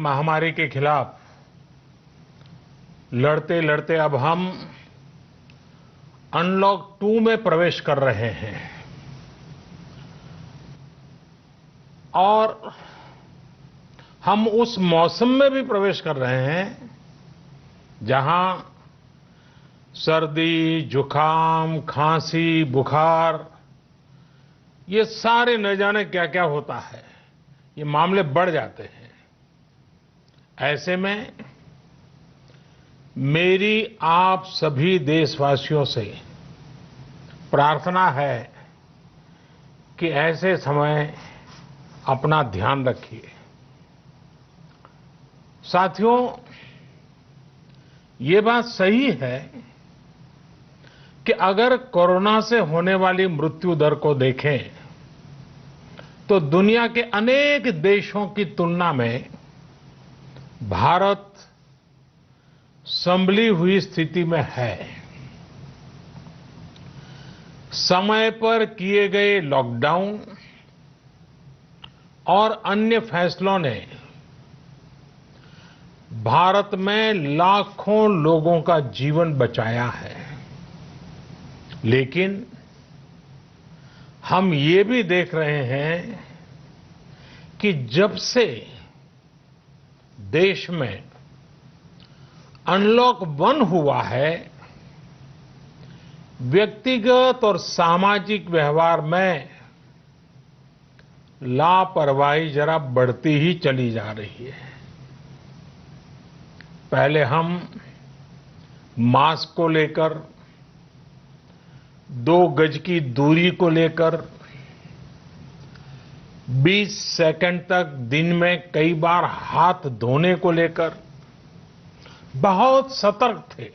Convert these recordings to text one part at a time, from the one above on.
महामारी के खिलाफ लड़ते लड़ते अब हम अनलॉक 2 में प्रवेश कर रहे हैं और हम उस मौसम में भी प्रवेश कर रहे हैं जहां सर्दी, जुकाम, खांसी, बुखार ये सारे न जाने क्या क्या होता है, ये मामले बढ़ जाते हैं। ऐसे में मेरी आप सभी देशवासियों से प्रार्थना है कि ऐसे समय अपना ध्यान रखिए। साथियों, ये बात सही है कि अगर कोरोना से होने वाली मृत्यु दर को देखें तो दुनिया के अनेक देशों की तुलना में भारत संभली हुई स्थिति में है। समय पर किए गए लॉकडाउन और अन्य फैसलों ने भारत में लाखों लोगों का जीवन बचाया है, लेकिन हम ये भी देख रहे हैं कि जब से देश में अनलॉक 1 हुआ है, व्यक्तिगत और सामाजिक व्यवहार में लापरवाही जरा बढ़ती ही चली जा रही है। पहले हम मास्क को लेकर, 2 गज की दूरी को लेकर 20 सेकंड तक दिन में कई बार हाथ धोने को लेकर बहुत सतर्क थे,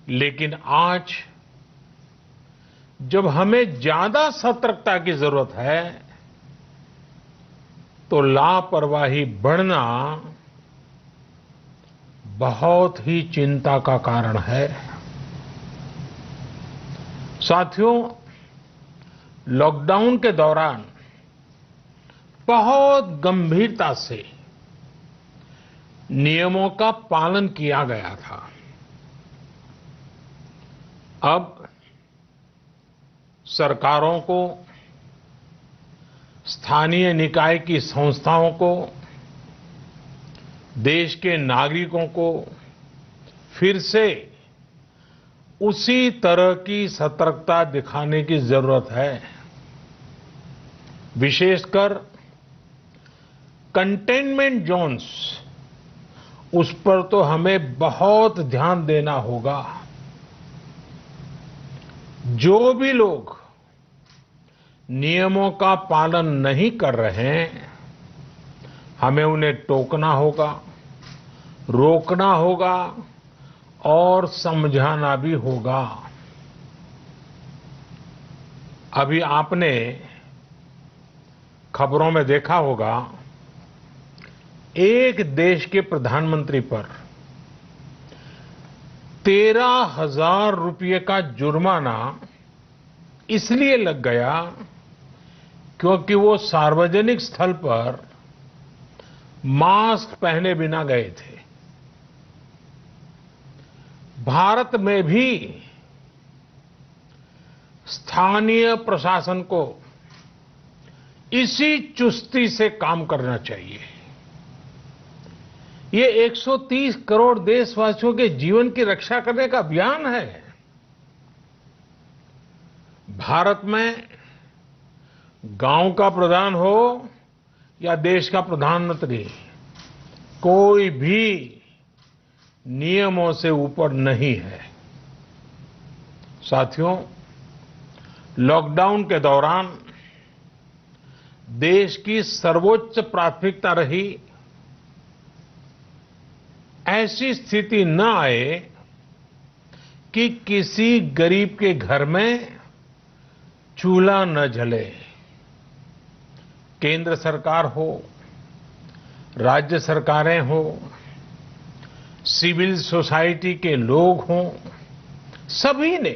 लेकिन आज जब हमें ज्यादा सतर्कता की जरूरत है तो लापरवाही बढ़ना बहुत ही चिंता का कारण है। साथियों, लॉकडाउन के दौरान बहुत गंभीरता से नियमों का पालन किया गया था। अब सरकारों को, स्थानीय निकाय की संस्थाओं को, देश के नागरिकों को फिर से उसी तरह की सतर्कता दिखाने की जरूरत है। विशेषकर कंटेनमेंट जोन्स, उस पर तो हमें बहुत ध्यान देना होगा। जो भी लोग नियमों का पालन नहीं कर रहे हैं, हमें उन्हें टोकना होगा, रोकना होगा और समझाना भी होगा। अभी आपने खबरों में देखा होगा, एक देश के प्रधानमंत्री पर 13,000 रुपये का जुर्माना इसलिए लग गया क्योंकि वो सार्वजनिक स्थल पर मास्क पहने बिना गए थे। भारत में भी स्थानीय प्रशासन को इसी चुस्ती से काम करना चाहिए। ये 130 करोड़ देशवासियों के जीवन की रक्षा करने का अभियान है। भारत में गांव का प्रधान हो या देश का प्रधानमंत्री, कोई भी नियमों से ऊपर नहीं है। साथियों, लॉकडाउन के दौरान देश की सर्वोच्च प्राथमिकता रही ऐसी स्थिति न आए कि किसी गरीब के घर में चूल्हा न जले। केंद्र सरकार हो, राज्य सरकारें हो, सिविल सोसाइटी के लोग हों, सभी ने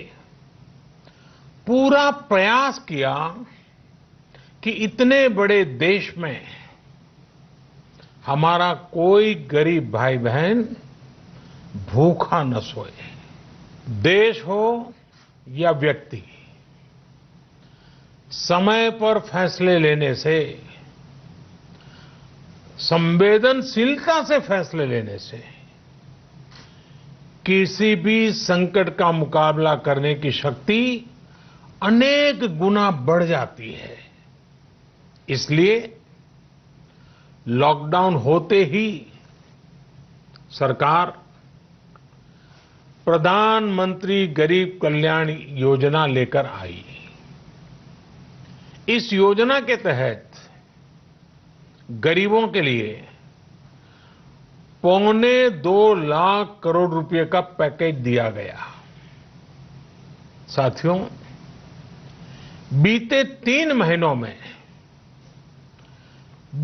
पूरा प्रयास किया कि इतने बड़े देश में हमारा कोई गरीब भाई बहन भूखा न सोए। देश हो या व्यक्ति, समय पर फैसले लेने से, संवेदनशीलता से फैसले लेने से किसी भी संकट का मुकाबला करने की शक्ति अनेक गुना बढ़ जाती है। इसलिए लॉकडाउन होते ही सरकार प्रधानमंत्री गरीब कल्याण योजना लेकर आई। इस योजना के तहत गरीबों के लिए 2.25 लाख करोड़ रुपए का पैकेज दिया गया। साथियों, बीते 3 महीनों में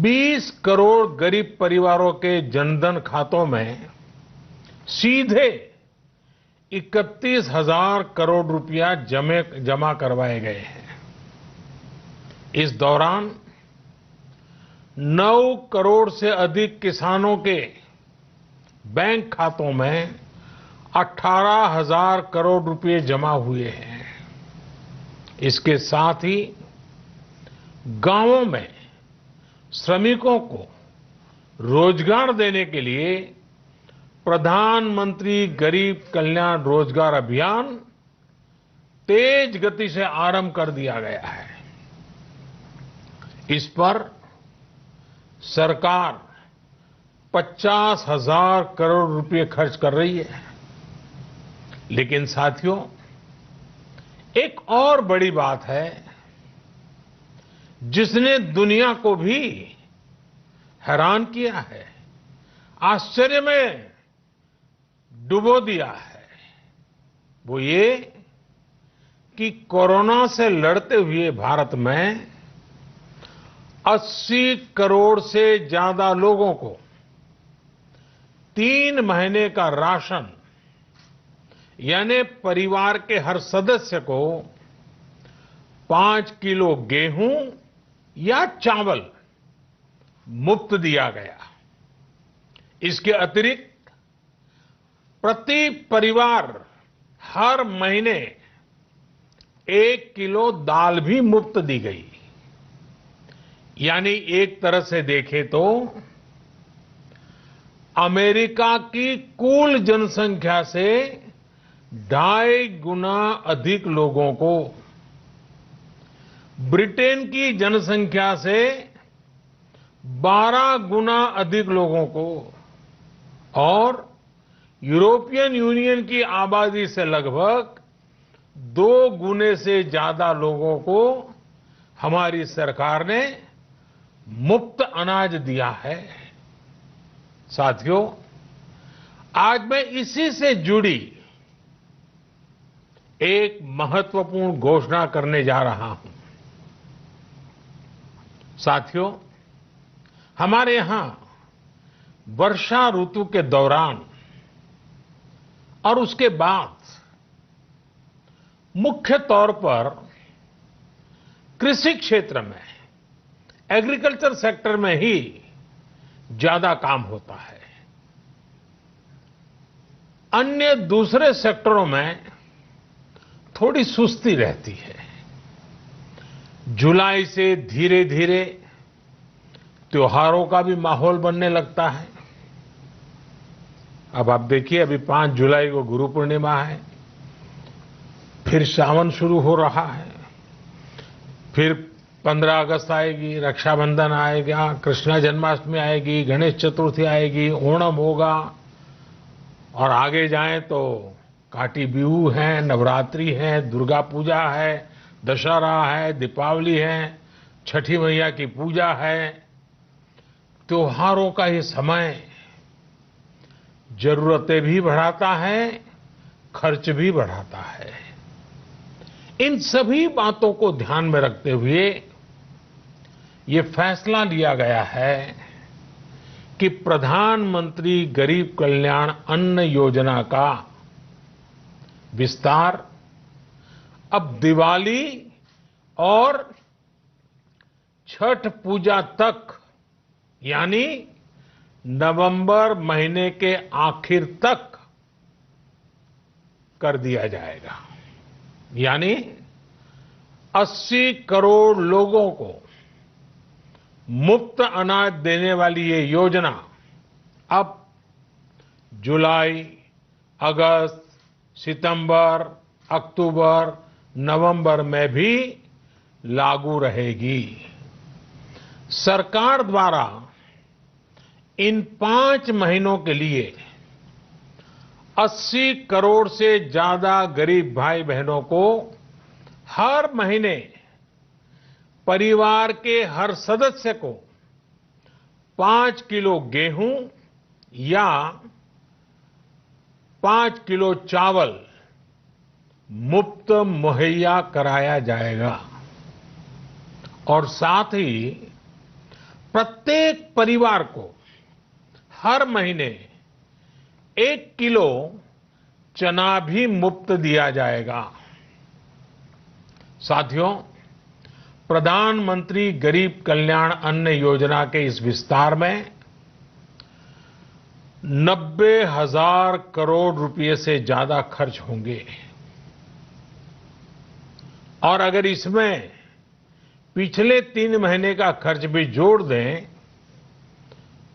20 करोड़ गरीब परिवारों के जनधन खातों में सीधे 31,000 करोड़ रुपया जमा करवाए गए हैं। इस दौरान 9 करोड़ से अधिक किसानों के बैंक खातों में 18,000 करोड़ रुपए जमा हुए हैं। इसके साथ ही गांवों में श्रमिकों को रोजगार देने के लिए प्रधानमंत्री गरीब कल्याण रोजगार अभियान तेज गति से आरंभ कर दिया गया है। इस पर सरकार 50,000 करोड़ रुपए खर्च कर रही है। लेकिन साथियों, एक और बड़ी बात है जिसने दुनिया को भी हैरान किया है, आश्चर्य में डुबो दिया है। वो ये कि कोरोना से लड़ते हुए भारत में 80 करोड़ से ज्यादा लोगों को 3 महीने का राशन, यानी परिवार के हर सदस्य को 5 किलो गेहूं या चावल मुफ्त दिया गया। इसके अतिरिक्त प्रति परिवार हर महीने 1 किलो दाल भी मुफ्त दी गई। यानी एक तरह से देखें तो अमेरिका की कुल जनसंख्या से 2.5 गुना अधिक लोगों को, ब्रिटेन की जनसंख्या से 12 गुना अधिक लोगों को और यूरोपियन यूनियन की आबादी से लगभग 2 गुने से ज्यादा लोगों को हमारी सरकार ने मुफ्त अनाज दिया है। साथियों, आज मैं इसी से जुड़ी एक महत्वपूर्ण घोषणा करने जा रहा हूं। साथियों, हमारे यहां वर्षा ऋतु के दौरान और उसके बाद मुख्य तौर पर कृषि क्षेत्र में, एग्रीकल्चर सेक्टर में ही ज्यादा काम होता है। अन्य दूसरे सेक्टरों में थोड़ी सुस्ती रहती है। जुलाई से धीरे धीरे त्योहारों का भी माहौल बनने लगता है। अब आप देखिए, अभी 5 जुलाई को गुरु पूर्णिमा है, फिर सावन शुरू हो रहा है, फिर 15 अगस्त आएगी, रक्षाबंधन आएगा, कृष्ण जन्माष्टमी आएगी, गणेश चतुर्थी आएगी, ओणम होगा और आगे जाएं तो काटी बिहू है, नवरात्रि है, दुर्गा पूजा है, दशहरा है, दीपावली है, छठी मैया की पूजा है। त्योहारों का ये समय जरूरतें भी बढ़ाता है, खर्च भी बढ़ाता है। इन सभी बातों को ध्यान में रखते हुए ये फैसला लिया गया है कि प्रधानमंत्री गरीब कल्याण अन्न योजना का विस्तार अब दिवाली और छठ पूजा तक, यानी नवंबर महीने के आखिर तक कर दिया जाएगा। यानी 80 करोड़ लोगों को मुफ्त अनाज देने वाली ये योजना अब जुलाई, अगस्त, सितंबर, अक्टूबर, नवंबर में भी लागू रहेगी। सरकार द्वारा इन 5 महीनों के लिए 80 करोड़ से ज्यादा गरीब भाई बहनों को हर महीने परिवार के हर सदस्य को 5 किलो गेहूं या 5 किलो चावल मुफ्त मुहैया कराया जाएगा और साथ ही प्रत्येक परिवार को हर महीने 1 किलो चना भी मुफ्त दिया जाएगा। साथियों, प्रधानमंत्री गरीब कल्याण अन्न योजना के इस विस्तार में 90,000 करोड़ रुपए से ज्यादा खर्च होंगे और अगर इसमें पिछले 3 महीने का खर्च भी जोड़ दें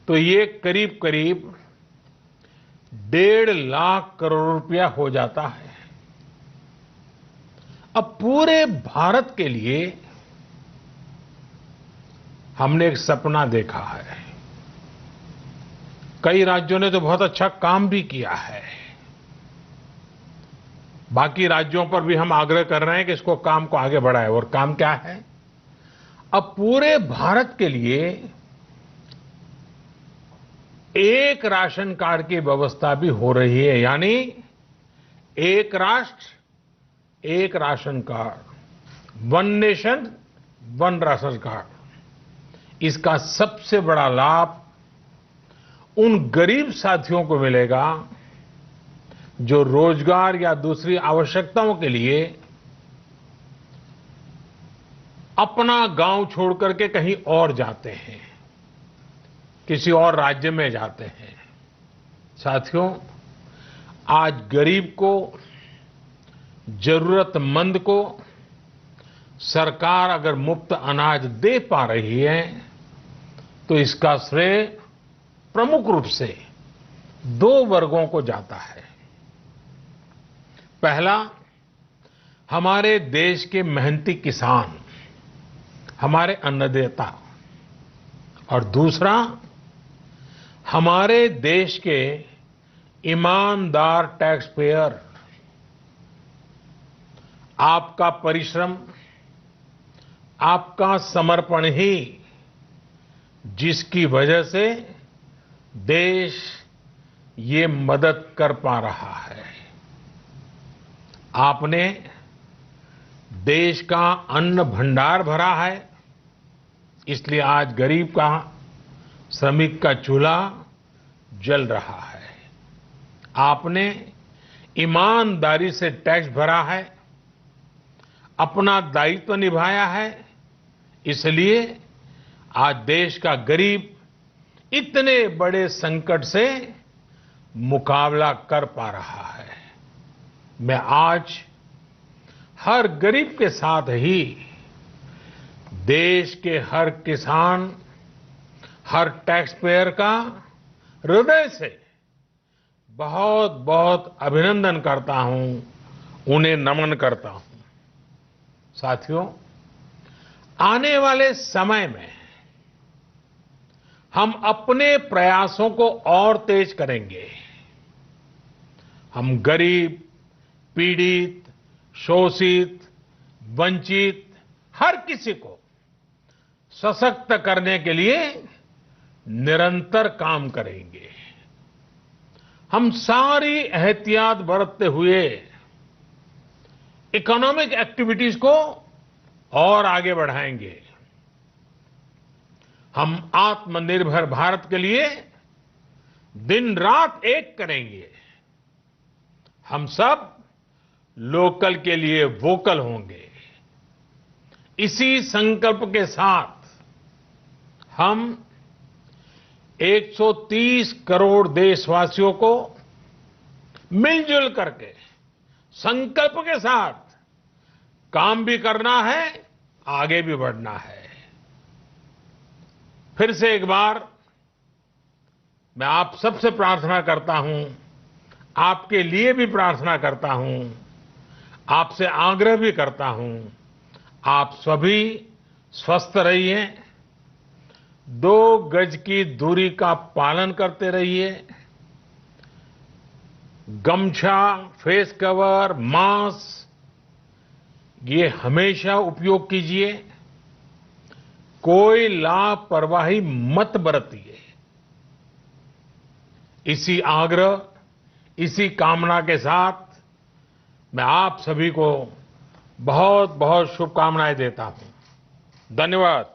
तो ये करीब करीब 1.5 लाख करोड़ रुपया हो जाता है। अब पूरे भारत के लिए हमने एक सपना देखा है। कई राज्यों ने तो बहुत अच्छा काम भी किया है। बाकी राज्यों पर भी हम आग्रह कर रहे हैं कि इसको काम को आगे बढ़ाएं। और काम क्या है? अब पूरे भारत के लिए एक राशन कार्ड की व्यवस्था भी हो रही है। यानी एक राष्ट्र एक ration card, one nation one ration card. इसका सबसे बड़ा लाभ उन गरीब साथियों को मिलेगा जो रोजगार या दूसरी आवश्यकताओं के लिए अपना गांव छोड़ करके कहीं और जाते हैं, किसी और राज्य में जाते हैं। साथियों, आज गरीब को, जरूरतमंद को सरकार अगर मुफ्त अनाज दे पा रही है तो इसका श्रेय प्रमुख रूप से 2 वर्गों को जाता है। पहला, हमारे देश के मेहनती किसान, हमारे अन्नदाता, और दूसरा हमारे देश के ईमानदार टैक्स पेयर। आपका परिश्रम, आपका समर्पण ही जिसकी वजह से देश ये मदद कर पा रहा है। आपने देश का अन्न भंडार भरा है, इसलिए आज गरीब का, श्रमिक का चूल्हा जल रहा है। आपने ईमानदारी से टैक्स भरा है, अपना दायित्व निभाया है, इसलिए आज देश का गरीब इतने बड़े संकट से मुकाबला कर पा रहा है। मैं आज हर गरीब के साथ ही देश के हर किसान, हर टैक्स पेयर का हृदय से बहुत बहुत अभिनंदन करता हूं, उन्हें नमन करता हूं। साथियों, आने वाले समय में हम अपने प्रयासों को और तेज करेंगे। हम गरीब, पीड़ित, शोषित, वंचित हर किसी को सशक्त करने के लिए निरंतर काम करेंगे। हम सारी एहतियात बरतते हुए इकोनॉमिक एक्टिविटीज को और आगे बढ़ाएंगे। हम आत्मनिर्भर भारत के लिए दिन रात एक करेंगे। हम सब लोकल के लिए वोकल होंगे। इसी संकल्प के साथ हम 130 करोड़ देशवासियों को मिलजुल करके संकल्प के साथ काम भी करना है, आगे भी बढ़ना है। फिर से एक बार मैं आप सबसे प्रार्थना करता हूं, आपके लिए भी प्रार्थना करता हूं, आपसे आग्रह भी करता हूं, आप सभी स्वस्थ रहिए, 2 गज की दूरी का पालन करते रहिए, गमछा, फेस कवर, मास्क ये हमेशा उपयोग कीजिए, कोई लापरवाही मत बरतिए। इसी आग्रह, इसी कामना के साथ मैं आप सभी को बहुत बहुत शुभकामनाएं देता हूं। धन्यवाद।